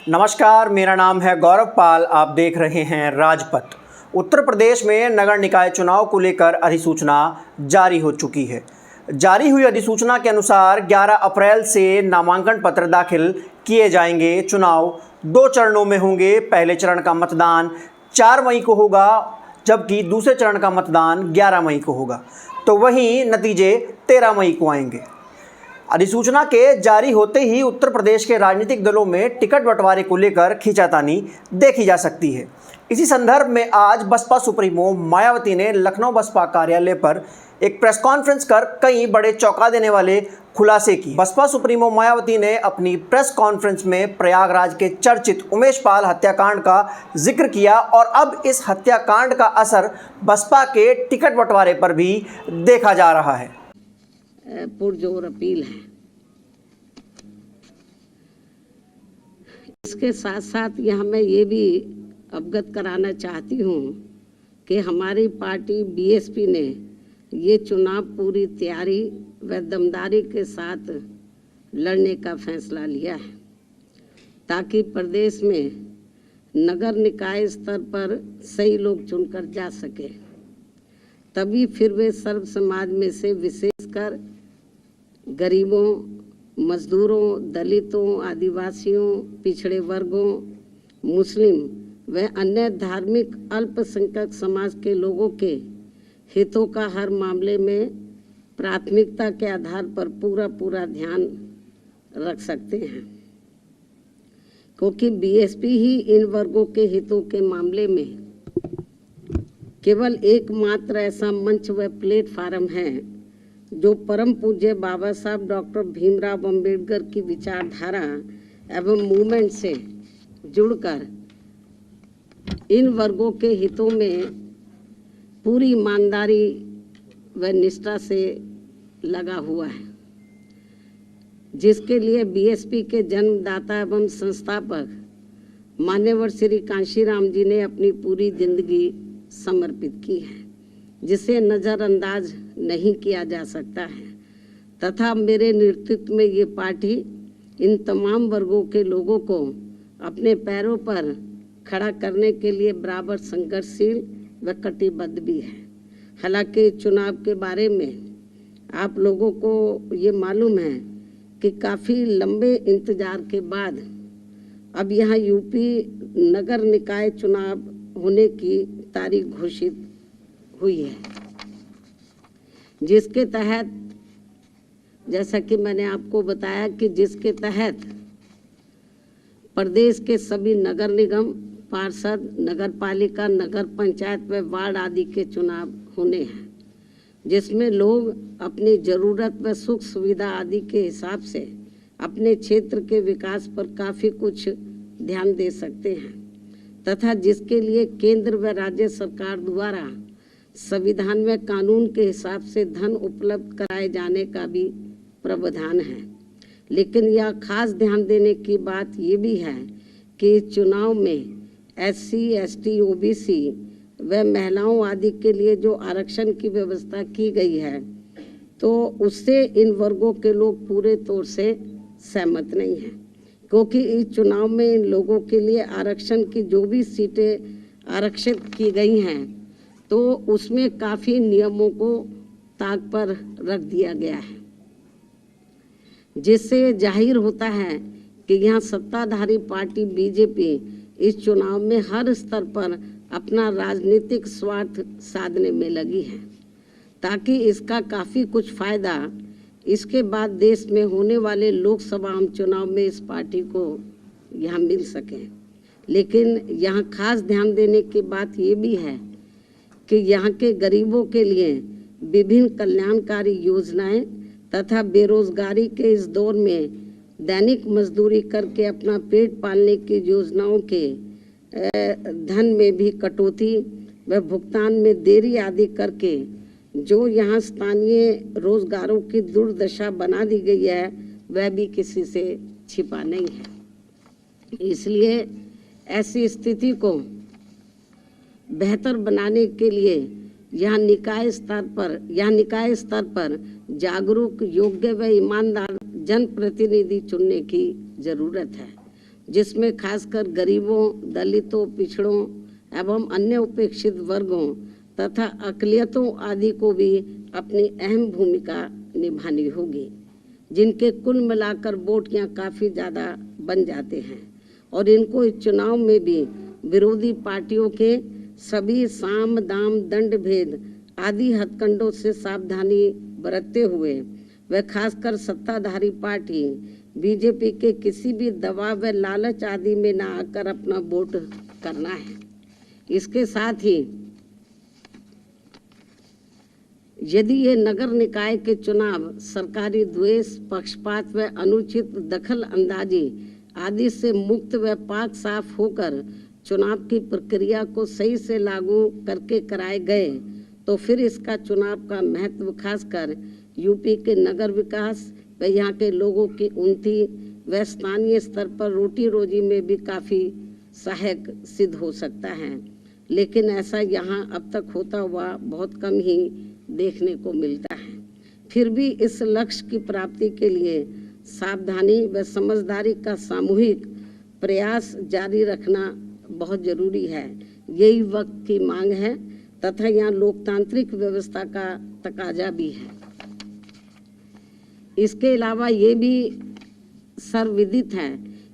नमस्कार, मेरा नाम है गौरव पाल। आप देख रहे हैं राजपथ। उत्तर प्रदेश में नगर निकाय चुनाव को लेकर अधिसूचना जारी हो चुकी है। जारी हुई अधिसूचना के अनुसार 11 अप्रैल से नामांकन पत्र दाखिल किए जाएंगे। चुनाव 2 चरणों में होंगे। पहले चरण का मतदान 4 मई को होगा, जबकि दूसरे चरण का मतदान 11 मई को होगा। तो वहीं नतीजे 13 मई को आएंगे। अधिसूचना के जारी होते ही उत्तर प्रदेश के राजनीतिक दलों में टिकट बंटवारे को लेकर खींचातानी देखी जा सकती है। इसी संदर्भ में आज बसपा सुप्रीमो मायावती ने लखनऊ बसपा कार्यालय पर एक प्रेस कॉन्फ्रेंस कर कई बड़े चौंका देने वाले खुलासे की। बसपा सुप्रीमो मायावती ने अपनी प्रेस कॉन्फ्रेंस में प्रयागराज के चर्चित उमेश पाल हत्याकांड का जिक्र किया और अब इस हत्याकांड का असर बसपा के टिकट बंटवारे पर भी देखा जा रहा है। पुरजोर अपील है। इसके साथ साथ यहाँ मैं ये भी अवगत कराना चाहती हूँ कि हमारी पार्टी बीएसपी ने ये चुनाव पूरी तैयारी व दमदारी के साथ लड़ने का फैसला लिया है, ताकि प्रदेश में नगर निकाय स्तर पर सही लोग चुनकर जा सके। तभी फिर वे सर्व समाज में से विशेषकर गरीबों, मजदूरों, दलितों, आदिवासियों, पिछड़े वर्गों, मुस्लिम व अन्य धार्मिक अल्पसंख्यक समाज के लोगों के हितों का हर मामले में प्राथमिकता के आधार पर पूरा ध्यान रख सकते हैं, क्योंकि बीएसपी ही इन वर्गों के हितों के मामले में केवल एकमात्र ऐसा मंच व प्लेटफार्म है जो परम पूज्य बाबा साहब डॉक्टर भीमराव अंबेडकर की विचारधारा एवं मूवमेंट से जुड़कर इन वर्गों के हितों में पूरी ईमानदारी व निष्ठा से लगा हुआ है, जिसके लिए बीएसपी के जन्मदाता एवं संस्थापक मान्यवर श्री कांशीराम जी ने अपनी पूरी जिंदगी समर्पित की है, जिसे नज़रअंदाज नहीं किया जा सकता है। तथा मेरे नेतृत्व में ये पार्टी इन तमाम वर्गों के लोगों को अपने पैरों पर खड़ा करने के लिए बराबर संघर्षशील व कटिबद्ध भी है। हालांकि चुनाव के बारे में आप लोगों को ये मालूम है कि काफ़ी लंबे इंतजार के बाद अब यहाँ यूपी नगर निकाय चुनाव होने की तारीख घोषित हुई है, जिसके तहत जैसा कि मैंने आपको बताया कि जिसके तहत प्रदेश के सभी नगर निगम, पार्षद, नगर पालिका, नगर पंचायत व वार्ड आदि के चुनाव होने हैं, जिसमें लोग अपनी ज़रूरत व सुख सुविधा आदि के हिसाब से अपने क्षेत्र के विकास पर काफ़ी कुछ ध्यान दे सकते हैं, तथा जिसके लिए केंद्र व राज्य सरकार द्वारा संविधान में कानून के हिसाब से धन उपलब्ध कराए जाने का भी प्रावधान है। लेकिन यह खास ध्यान देने की बात ये भी है कि चुनाव में SC, ST, OBC व महिलाओं आदि के लिए जो आरक्षण की व्यवस्था की गई है, तो उससे इन वर्गों के लोग पूरे तौर से सहमत नहीं हैं, क्योंकि इस चुनाव में इन लोगों के लिए आरक्षण की जो भी सीटें आरक्षित की गई हैं, तो उसमें काफ़ी नियमों को ताक पर रख दिया गया है, जिससे जाहिर होता है कि यहाँ सत्ताधारी पार्टी बीजेपी इस चुनाव में हर स्तर पर अपना राजनीतिक स्वार्थ साधने में लगी है, ताकि इसका काफ़ी कुछ फ़ायदा इसके बाद देश में होने वाले लोकसभा चुनाव में इस पार्टी को यहाँ मिल सके। लेकिन यहाँ खास ध्यान देने की बात ये भी है कि यहाँ के गरीबों के लिए विभिन्न कल्याणकारी योजनाएं तथा बेरोजगारी के इस दौर में दैनिक मजदूरी करके अपना पेट पालने की योजनाओं के धन में भी कटौती व भुगतान में देरी आदि करके जो यहाँ स्थानीय रोजगारों की दुर्दशा बना दी गई है, वह भी किसी से छिपा नहीं है। इसलिए ऐसी स्थिति को बेहतर बनाने के लिए यहाँ निकाय स्तर पर जागरूक, योग्य व ईमानदार जनप्रतिनिधि चुनने की जरूरत है, जिसमें खासकर गरीबों, दलितों, पिछड़ों एवं अन्य उपेक्षित वर्गों तथा अक़लियतों आदि को भी अपनी अहम भूमिका निभानी होगी, जिनके कुल मिलाकर वोट यहाँ काफ़ी ज़्यादा बन जाते हैं और इनको इस चुनाव में भी विरोधी पार्टियों के सभी साम दाम दंड भेद आदि हथकंडों से सावधानी बरतते हुए व खासकर सत्ताधारी पार्टी बीजेपी के किसी भी दबाव व लालच आदि में न आकर अपना वोट करना है। इसके साथ ही यदि ये नगर निकाय के चुनाव सरकारी द्वेष, पक्षपात व अनुचित दखल अंदाजी आदि से मुक्त व पाक साफ होकर चुनाव की प्रक्रिया को सही से लागू करके कराए गए तो फिर इसका चुनाव का महत्व खासकर यूपी के नगर विकास व यहाँ के लोगों की उन्नति व स्थानीय स्तर पर रोटी रोजी में भी काफ़ी सहायक सिद्ध हो सकता है। लेकिन ऐसा यहाँ अब तक होता हुआ बहुत कम ही देखने को मिलता है। फिर भी इस लक्ष्य की प्राप्ति के लिए सावधानी व समझदारी का सामूहिक प्रयास जारी रखना बहुत जरूरी है। यही वक्त की मांग है तथा यहाँ लोकतांत्रिक व्यवस्था का तकाजा भी है। इसके अलावा ये भी सर्वविदित है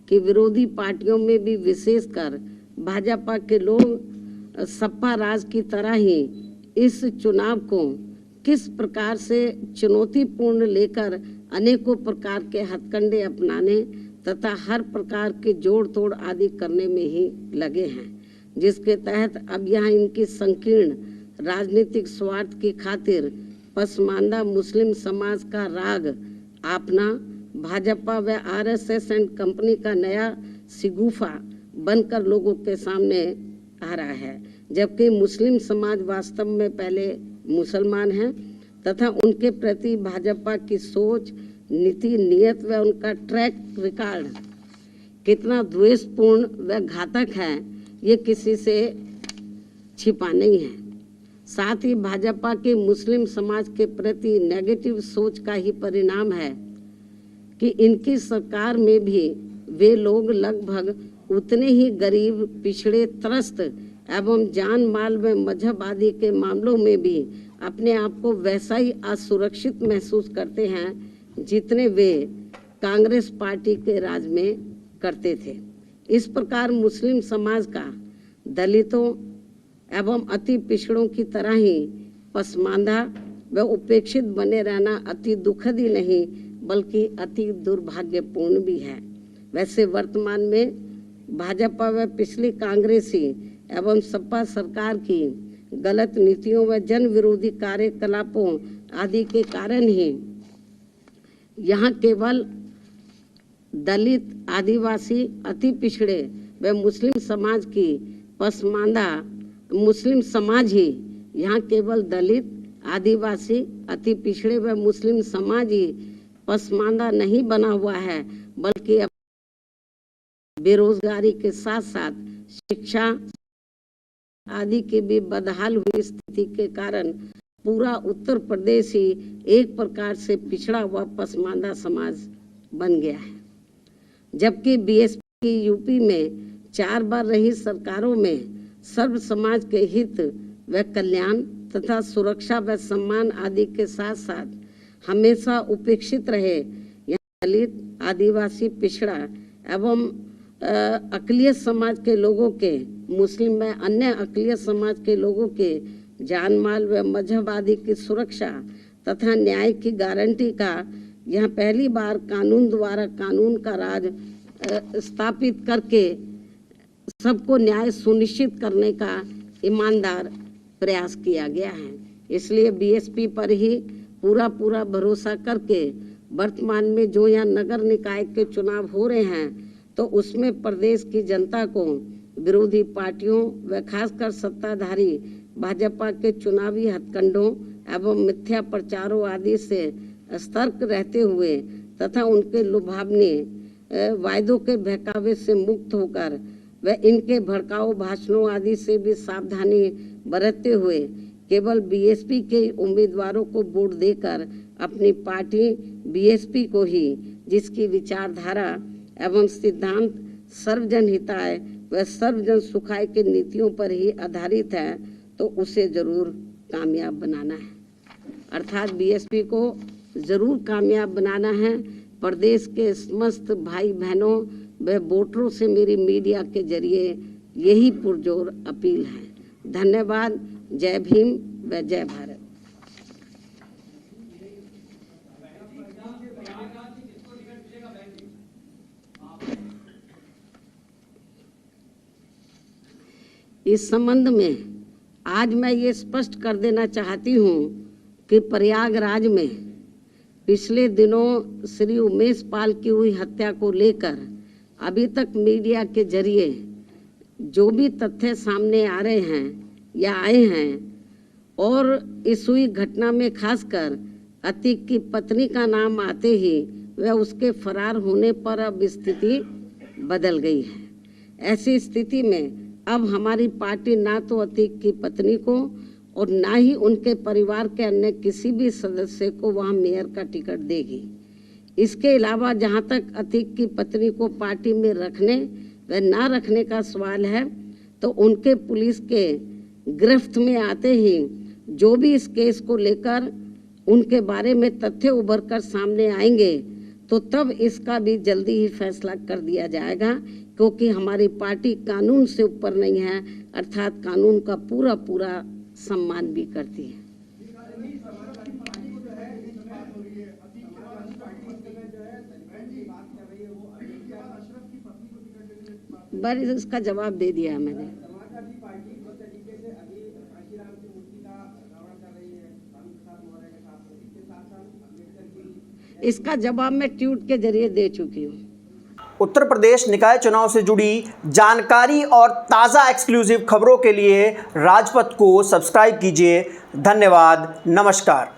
कि विरोधी पार्टियों में भी विशेषकर भाजपा के लोग सपा राज की तरह ही इस चुनाव को किस प्रकार से चुनौतीपूर्ण लेकर अनेकों प्रकार के हथकंडे अपनाने तथा हर प्रकार के जोड़ तोड़ आदि करने में ही लगे हैं, जिसके तहत अब यहाँ इनकी संकीर्ण राजनीतिक स्वार्थ की खातिर पसमानदा मुस्लिम समाज का राग आपना भाजपा व आरएसएस एंड कंपनी का नया सिगुफा बनकर लोगों के सामने आ रहा है, जबकि मुस्लिम समाज वास्तव में पहले मुसलमान हैं तथा उनके प्रति भाजपा की सोच, नीति, नियत व उनका ट्रैक रिकॉर्ड कितना द्वेषपूर्ण व घातक है ये किसी से छिपा नहीं है। साथ ही भाजपा के मुस्लिम समाज के प्रति नेगेटिव सोच का ही परिणाम है कि इनकी सरकार में भी वे लोग लगभग उतने ही गरीब, पिछड़े, त्रस्त एवं जान माल व मजहब आदि के मामलों में भी अपने आप को वैसा ही असुरक्षित महसूस करते हैं जितने वे कांग्रेस पार्टी के राज में करते थे। इस प्रकार मुस्लिम समाज का दलितों एवं अति पिछड़ों की तरह ही पसमानदा व उपेक्षित बने रहना अति दुखद ही नहीं बल्कि अति दुर्भाग्यपूर्ण भी है। वैसे वर्तमान में भाजपा व पिछली कांग्रेसी एवं सपा सरकार की गलत नीतियों व जन विरोधी कार्यकलापों आदि के कारण ही यहाँ केवल दलित, आदिवासी, अति पिछड़े व मुस्लिम समाज की पसमानदा मुस्लिम समाज ही यहाँ केवल दलित, आदिवासी, अति पिछड़े व मुस्लिम समाज ही पसमानदा नहीं बना हुआ है बल्कि बेरोजगारी के साथ साथ शिक्षा आदि की भी बदहाल हुई स्थिति के कारण पूरा उत्तर प्रदेश ही एक प्रकार से पिछड़ा हुआ पसमानदा समाज बन गया है। जबकि बीएसपी की यूपी में 4 बार रही सरकारों में सर्व समाज के हित व कल्याण तथा सुरक्षा व सम्मान आदि के साथ साथ हमेशा उपेक्षित रहे यहाँ दलित, आदिवासी, पिछड़ा एवं अक़लियत समाज के लोगों के, मुस्लिम व अन्य अक़लियत समाज के लोगों के जान माल व मजहब आदि की सुरक्षा तथा न्याय की गारंटी का यहाँ पहली बार कानून द्वारा कानून का राज स्थापित करके सबको न्याय सुनिश्चित करने का ईमानदार प्रयास किया गया है। इसलिए बीएसपी पर ही पूरा भरोसा करके वर्तमान में जो यहाँ नगर निकाय के चुनाव हो रहे हैं तो उसमें प्रदेश की जनता को विरोधी पार्टियों व खासकर सत्ताधारी भाजपा के चुनावी हथकंडों एवं मिथ्या प्रचारों आदि से सतर्क रहते हुए तथा उनके लुभावने वायदों के बहकावे से मुक्त होकर व इनके भड़काऊ भाषणों आदि से भी सावधानी बरतते हुए केवल बीएसपी के उम्मीदवारों को वोट देकर अपनी पार्टी बीएसपी को ही, जिसकी विचारधारा एवं सिद्धांत सर्वजन हिताय व सर्वजन सुखाय की नीतियों पर ही आधारित है, तो उसे जरूर कामयाब बनाना है। अर्थात बीएसपी को जरूर कामयाब बनाना है। प्रदेश के समस्त भाई बहनों व वोटरों से मेरी मीडिया के जरिए यही पुरजोर अपील है। धन्यवाद। जय भीम व जय भारत। इस संबंध में आज मैं ये स्पष्ट कर देना चाहती हूँ कि प्रयागराज में पिछले दिनों श्री उमेश पाल की हुई हत्या को लेकर अभी तक मीडिया के जरिए जो भी तथ्य सामने आ रहे हैं या आए हैं, और इस हुई घटना में खासकर अतीक की पत्नी का नाम आते ही वह उसके फरार होने पर अब स्थिति बदल गई है। ऐसी स्थिति में अब हमारी पार्टी ना तो अतीक की पत्नी को और ना ही उनके परिवार के अन्य किसी भी सदस्य को वहां मेयर का टिकट देगी। इसके अलावा जहां तक अतीक की पत्नी को पार्टी में रखने व ना रखने का सवाल है, तो उनके पुलिस के गिरफ्त में आते ही जो भी इस केस को लेकर उनके बारे में तथ्य उभर कर सामने आएंगे, तो तब इसका भी जल्दी ही फैसला कर दिया जाएगा, क्योंकि हमारी पार्टी कानून से ऊपर नहीं है, अर्थात कानून का पूरा पूरा सम्मान भी करती है। बस इसका जवाब दे दिया मैंने। इसका जवाब मैं ट्वीट के जरिए दे चुकी हूँ। उत्तर प्रदेश निकाय चुनाव से जुड़ी जानकारी और ताज़ा एक्सक्लूसिव खबरों के लिए राजपथ को सब्सक्राइब कीजिए। धन्यवाद। नमस्कार।